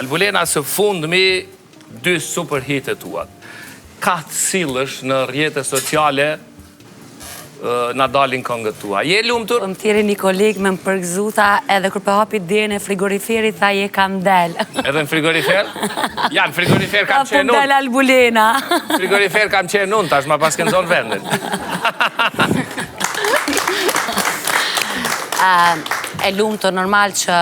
Albulena, së fundmi, 2 super hitet tuat. Ka të sillësh në rrjetet sociale na dalin këngët tua. Je lumtur? Më tjeri një kolegë me më përgëzuta edhe kur për hapi derën e frigoriferit, tha je kam del. Edhe në frigorifer? Ja, në frigorifer kam qenë unë. Ka del Albulena. Frigorifer kam qenë unë, tash ma pas kënë zonë vendin. E lumtur, normal që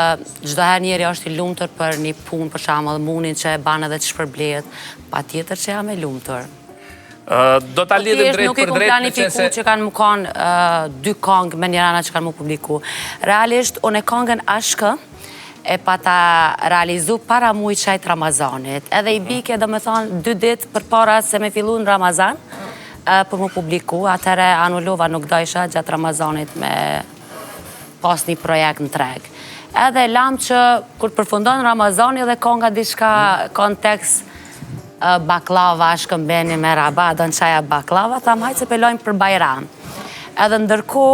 çdo herë njeri është i lumtur për një punë, për shembull, munin që e ban edhe të shpërblehet, patjetër që jam e lumtur. Do ta lidhim drejt për drejt. Nuk i kom planifiku që kanë më kanë 2 këngë me njërana që kanë më publiku. Realisht, unë e këngën Ashkë e pa ta realizu para mujt qajt Ramazanit. Edhe i bike, do me thonë, 2 ditë për para se me fillu në Ramazan, për më publiku. Atëre anullova nuk dojshë gjatë Ramazanit me pas një projekt në treg. Edhe lam që kur përfundon Ramazani dhe kënga diçka kontekst baklava, shkëmbeni me rabat, do në qaja baklava, tham hajtë se pelojmë për Bajram. Edhe ndërko,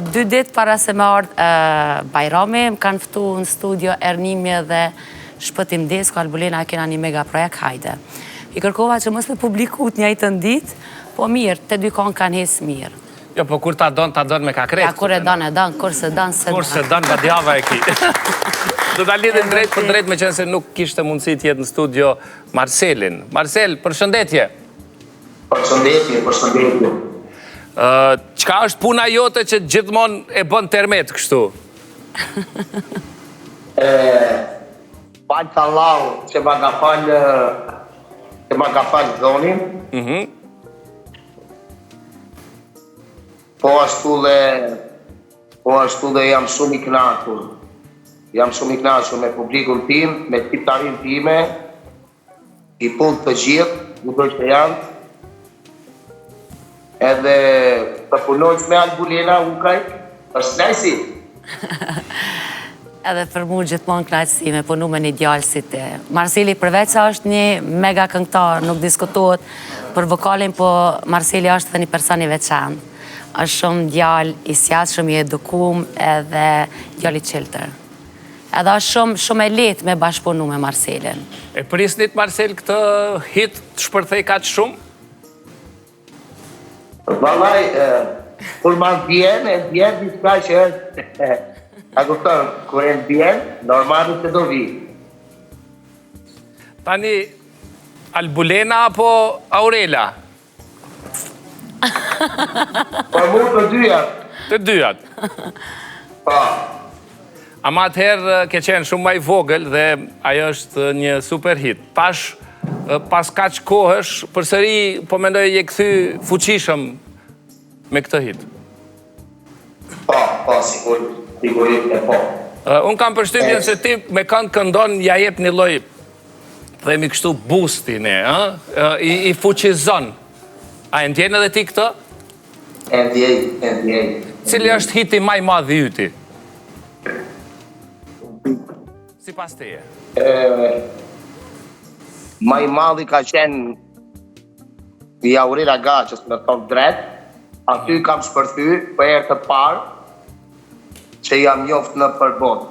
2 ditë para se me ardhë Bajrami, më kanë ftu në studio Ernimje dhe Shpëtim Desko, Albulena kena një mega projekt, hajde. I kërkova që mos me publikut njëjtën ditë, po mirë, te 2 këngë kanë hisë mirë. Jo, po kur ta don me kakret. Ja, kur e don, kur se don, se don. Kur se don, nga djava e ki. Do ta lidhim drejt për drejt me qenë se nuk kishte mundësi të jetë në studio Marcelin. Marcel, përshëndetje. Përshëndetje. Qka është puna jote që gjithmonë e bën termet kështu? Falë të Allahu që ma ka falë zonin. Po ashtu dhe jam shumë i kënaqur. Jam shumë i kënaqur me publikun tim, me tiptarin time, i punë të gjithë, nuk është që janë. Edhe të punojsh me Albulena, ukaj, është najsi. Edhe për mu gjithmonë knaqësi me punu me një djallë si ti. Marceli përveç sa është një mega këngëtar, nuk diskutohet për vokalin, po Marceli është dhe një person i veçantë. Është shumë djallë i sjallë, shumë i edukum edhe djallë i qiltër. Edhe është shumë e letë me bashkëpunu me Marcelin. E prisnit, Marcel, këtë hit të shpërthej ka që shumë? Valaj, kur ma vjen diska që është, a kupton, kur e vjen, normali se do vi. Tani, Albulena apo Aurela? Po mu të dyjat. Të dyjat? Pa. Ama atëherë ke qenë shumë ma i vogël dhe ajo është një super hit. Tash, pas kaq kohësh, përsëri po mendoj je kthy fuqishëm me këtë hit. Pa, sigurisht e po. Unë kam përshtypjen se ti me këngë këndon ja jep një lloj, themi kështu, boosti ne, i fuqizon. A e ndjen edhe ti këtë? E ndjej. Cili është hiti maj madh i yti? Si pas teje? Maj madhi ka qenë i Aurela Gaçës me thonë drejt, aty kam shpërthy për herë të parë që jam njoft në përbot.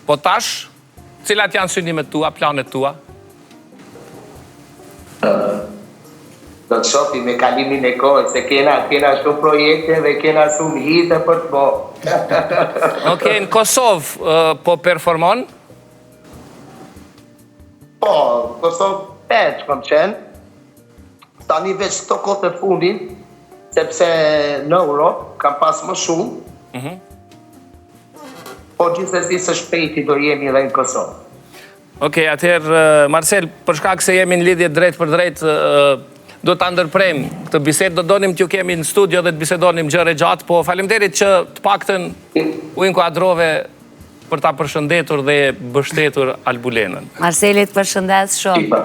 Po tash, cilat janë synimet tua, planet tua? Do të shofi me kalimin e kohës, se kena shumë projekte dhe kena shumë hite për të bo. Okej, në Kosovë po performon? Po, Kosovë 5 kom qenë. Tani veç të kohët e fundin, sepse në Europë kam pas më shumë. Po gjithsesi së shpejti do jemi edhe në Kosovë. Okej, atëherë, Marcel, për shkak se jemi në lidhje drejt për drejt, do të ndërprejmë këtë bisedë, do donim t'ju kemi në studio dhe të bisedonim gjëre gjatë, po faleminderit që të paktën u inkuadrove për ta përshëndetur dhe mbështetur Albulenën. Marcelit përshëndet shumë.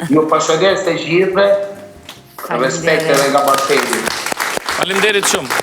Ju përshëndet të gjithëve, respekt edhe nga Marcelit. Faleminderit shumë.